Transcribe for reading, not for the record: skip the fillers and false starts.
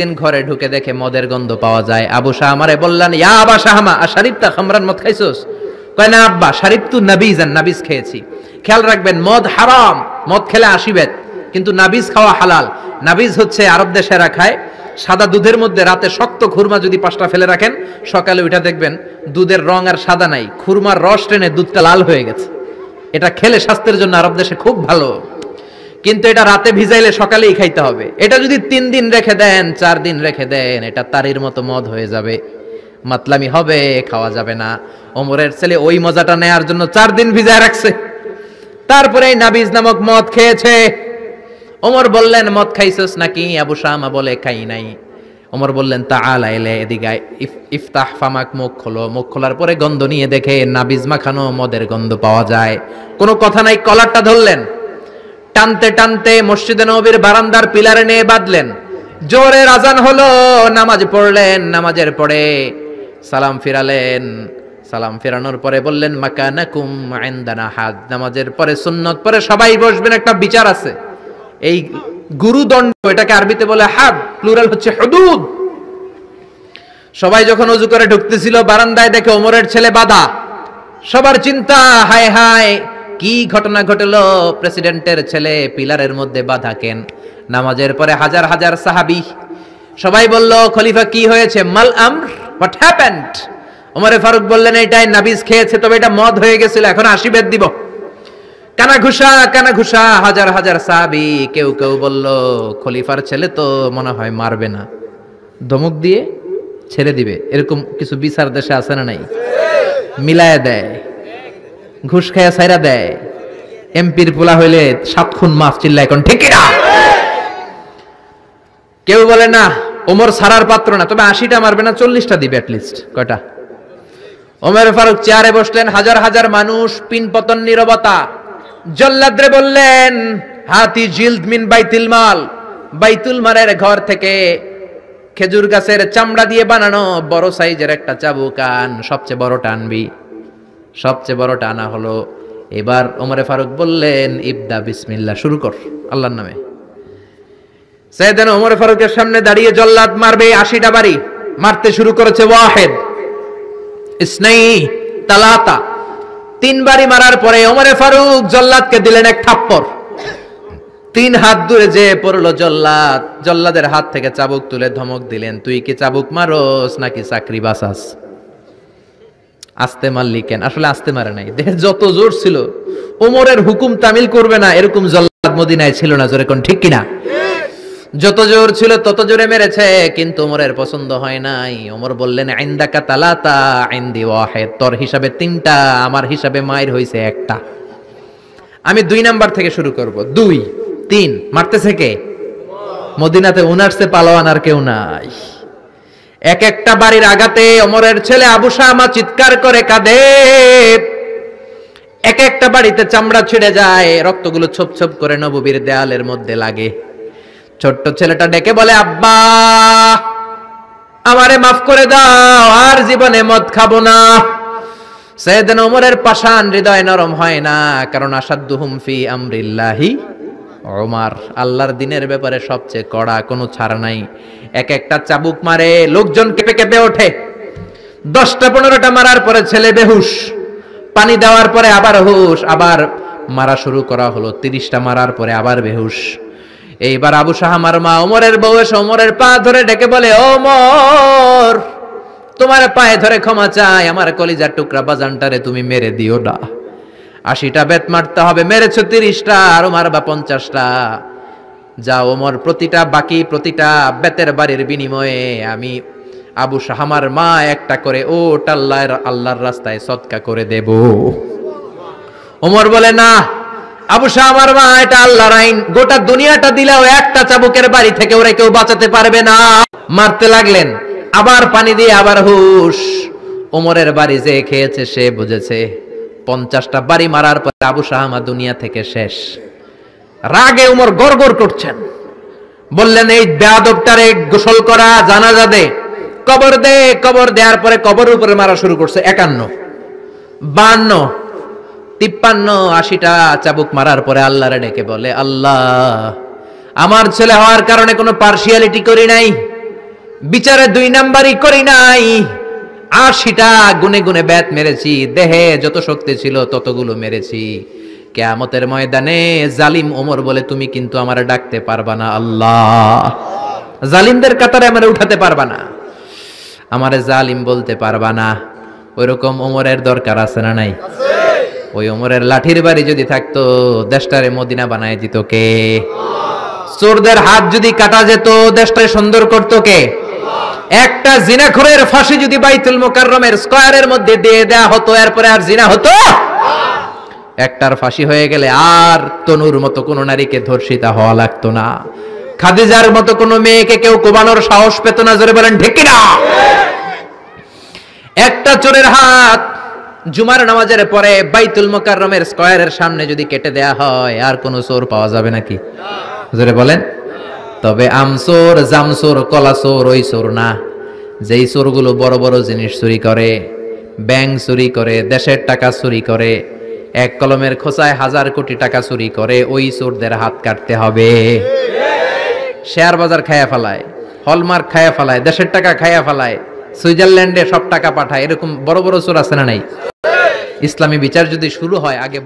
দিন ঘরে ঢুকে দেখে মদের গন্ধ পাওয়া যায়। আবু শাহমারে বললেন, ইয়া আবা শাহমা আশারিবতা খামরান, মদ খাইছস? কয় না আব্বা, শারিবতু নাবিজান, নাবিজ খেয়েছি। খেয়াল রাখবেন, মদ হারাম, মদ খেলে আসিবেত, কিন্তু নাবিজ খাওয়া হালাল। নাবিজ হচ্ছে আরব দেশেরা খায়, সাদা দুধের মধ্যে রাতে শক্ত খুরমা যদি 5টা ফেলে রাখেন, সকালে ওইটা দেখবেন দুধের রং আর সাদা নাই, খুরমার রস টেনে দুধটা লাল হয়ে গেছে। এটা খেলে স্বাস্থ্যের জন্য আরব দেশে খুব ভালো, কিন্তু এটা রাতে ভিজাইলে সকালেই খাইতে হবে। এটা যদি 3 দিন রেখে দেন, 4 দিন রেখে দেন, এটা তারির মতো মদ হয়ে যাবে, মাতলামি হবে, খাওয়া যাবে না। ওমরের ছেলে ওই মজাটা নেয়ার জন্য 4 দিন ভিজায় রাখছে, তারপরে নাবিজ নামক মদ খেয়েছে। ওমর বললেন, মদ খাইছস নাকি? আবু শামা বলে, খাই নাই। ওমর বললেন, তাআলা এলে, এদিকে ইফতাহ ফামাক, মুখ খোলো। মুখ খোলার পরে গন্ধ নিয়ে দেখে নাবিজ মাখানো মদের গন্ধ পাওয়া যায়। কোনো কথা নাই, কলারটা ধরলেন, টানতে টানতে মসজিদে নববীর বারান্দার পিলারে নিয়ে বাঁধলেন। জোরের আজান হলো, নামাজ পড়লেন। নামাজের পরে সালাম ফিরালেন। সালাম ফেরানোর পরে বললেন, মাকানাকুম ইনদানা হাদ। নামাজের পরে সুন্নত পরে সবাই বসবেন, একটা বিচার আছে। এই গুরুদণ্ড, এটাকে আরবিতে বলে হাদ, প্লুরাল হচ্ছে হুদুদ। সবাই যখন ওযু করে ঢুকতেছিল, বারান্দায় দেখে ওমরের ছেলে বাধা। সবার চিন্তা, হায় হায় কি ঘটনা ঘটলো, প্রেসিডেন্টের ছেলে পিলারের মধ্যে বাধা কেন? নামাজের পরে হাজার হাজার সাহাবী সবাই বলল, খলিফা কি হয়েছে? মাল আমর, হোয়াট হ্যাপেন্ড? ওমরে ফারুক বললেন, এটাই নাবিজ খেয়েছে, তবে এটা মদ হয়ে গেছিল, এখন আশীর্বাদ দিব। কানা ঘুষা, কানা ঘুষা, হাজার হাজার সাহাবী। কেউ কেউ বলল, খলিফার ছেলে তো মনে হয় মারবে না, ধমক দিয়ে ছেড়ে দিবে। এরকম কিছু বিচার দেশে আছে না নাই? মিলায় দেয়, ঘুষ খায়া ছাইরা দেয়। এমপির পোলা হইলে 7 খুন মাফ, চিল্লা এখন ঠিক না? কেউ বলে না, ওমর ছাড়ার পাত্র না, তবে 80টা মারবে না, 40টা দিবে অ্যাটলিস্ট। কয়টা? ওমর ফারুক চেয়ারে বসলেন, হাজার হাজার মানুষ, পিনপতন, নীরবতা। জল্লাদরে বললেন, হাতি জিলদ মিন বাইতুল মাল, বাইতুল মালের ঘর থেকে খেজুর গাছের চামড়া দিয়ে বানানো বড় সাইজের একটা চাবুক আন, সবচেয়ে বড়টা আনবি। সবচেয়ে বড়টা আনা হলো। এবার ওমরে ফারুক বললেন, ইবদা বিসমিল্লাহ, শুরু কর আল্লাহর নামে। সাইয়েদনা ওমরে ফারুকের সামনে দাঁড়িয়ে জল্লাদ মারবে 80টা বাড়ি, মারতে শুরু করেছে। ওয়াহিদ, ইসনাই, তালাতা, 3 বাড়ি মারার পরে ওমরে ফারুক জল্লাদকে দিলেন এক থাপ্পড়। 3 হাত দূরে যে পড়লো জল্লাদ। জল্লাদের হাত থেকে চাবুক তুলে ধমক দিলেন, তুই কি চাবুক মারোস নাকি চাকরি বাঁচাস? আস্তে মারলি কেন? আসলে আস্তে মারে নাই, দেহের যত জোর ছিল, ওমরের হুকুম তামিল করবে না এরকম জল্লাদ মদিনায় ছিল না। জোরে কোন ঠিক কিনা? যত জোর ছিল তত জোরে মেরেছে, কিন্তু ওমরের পছন্দ হয় নাই। ওমর বললেন, ইনদাকা তালাতা ইনদি ওয়াহিদ, তোর হিসাবে 3টা, আমার হিসাবে মায়ের হইছে 1টা। আমি 2 নাম্বার থেকে শুরু করব। 2, 3 মারতেছে কে? মদিনাতে উনারসে পালোয়ান আর কেউ নাই। এক একটা বাড়ির আঘাতে ওমরের ছেলে আবু শামা চিৎকার করে কাঁদে। এক একটা বাড়িতে চামড়া ছিঁড়ে যায়, রক্তগুলো ছোপ ছোপ করে নববীর দেয়ালের মধ্যে লাগে। ছোট্ট ছেলেটা ডেকে বলে, আব্বা আমারে মাফ করে দাও, আর জীবনে মদ খাবো না। সাইয়েদনা ওমরের পাষাণ হৃদয় নরম হয় না, কারণ আসাদ্দুহুম ফি আমরিল্লাহি ওমর, আল্লাহর দিনের ব্যাপারে সবচেয়ে কড়া, কোনো ছাড় নাই। এক একটা চাবুক মারে, লোকজন কেঁপে কেঁপে ওঠে। 10টা 15টা মারার পরে ছেলে বেহুশ, পানি দেওয়ার পরে আবার হুশ, আবার মারা শুরু করা হলো। 30টা মারার পরে আবার বেহুশ। এইবার আবু শাহমার মা ওমরের বউ এসে ওমরের পা ধরে ডেকে বলে, ওমর তোমার পায়ে ধরে ক্ষমা চাই, আমার কলিজার টুকরা বাজানটারে তুমি মেরে দিও না। 80টা বেত মারতে হবে, মেরেছো 30টা, আরো মারবা 50টা। যা ওমর, প্রতিটা বেতের বাড়ির বিনিময়ে আমি আবু শাহমার মা একটা করে ওট আল্লাহর রাস্তায় সদকা করে দেব। ওমর বলে, না আবু শাহমার মা, এটা আল্লাহর আইন, গোটা দুনিয়াটা দিলেও একটা চাবুকের বাড়ি থেকে ওরা কেউ বাঁচাতে পারবে না। মারতে লাগলেন, আবার পানি দিয়ে আবার হুশ। ওমরের বাড়ি যে খেয়েছে সে বুঝেছে। 50টা বাড়ি মারার পর আবু শাহমা দুনিয়া থেকে শেষ। রাগে ওমর গড়গড় করছেন, বললেন, এই বেয়াদবটারে গোসল করা, জানাজা দে, কবর দে। কবর দেওয়ার পরে কবরের উপরে মারা শুরু করছে। 51, 52, 53, 80টা চাবুক মারার পরে আল্লাহরে ডেকে বলে, আল্লাহ আমার ছেলে হওয়ার কারণে কোনো পার্সিয়ালিটি করি নাই, বিচারে 2 নাম্বারই করি নাই, 80টা গুনে গুনে ব্যাত মেরেছি, দেহে যত শক্তি ছিল ততগুলো মেরেছি। কিয়ামতের ময়দানে জালিম ওমর বলে, তুমি কিন্তু আমারে ডাকতে পারবা না আল্লাহ, জালিমদের কাতারে আমারে উঠাতে পারবা না, আমারে জালিম বলতে পারবা না। ওইরকম ওমরের দরকার আছে না নাই? ওই ওমরের লাঠির বাড়ি যদি থাকতো, দেশটারে মদিনা বানায় দিত কে? চোরদের হাত যদি কাটা যেত, দেশটারে সুন্দর করতো কে? একটা জিনাখোরের ফাঁসি যদি বাইতুল মুকাররমের স্কয়ারের মধ্যে দিয়ে দেয়া হতো, এরপরে আর জিনা হতো? একটার ফাঁসি হয়ে গেলে আর তনুর মতো কোন নারীকে ধর্ষিতা হওয়া লাগতো না, খাদিজার মতো কোন মেয়েকে কেউ কোবানোর সাহস পেত না। জোরে বলেন ঠিক কিনা? একটা চোরের হাত জুমার নামাজের পরে বাইতুল মুকাররমের স্কয়ারের সামনে যদি কেটে দেয়া হয়, আর কোন চোর পাওয়া যাবে নাকি? জোরে বলেন। তবে আমচোর, জামচোর, কলাচোর ওই চোর না, যেই চোরগুলো বড় বড় জিনিস চুরি করে, ব্যাংক চুরি করে, দেশের টাকা চুরি করে, এক কলমের খোঁচায় 1000 কোটি টাকা চুরি করে, ওই চোরদের হাত কাটতে হবে। শেয়ার বাজার খায়া ফেলায়, হলমার্ক খায়া ফেলায়, দেশের টাকা খায়া ফেলায়, সুইজারল্যান্ডে সব টাকা পাঠায়, এরকম বড় বড় চোর আছে না নাই? ইসলামী বিচার যদি শুরু হয়, আগে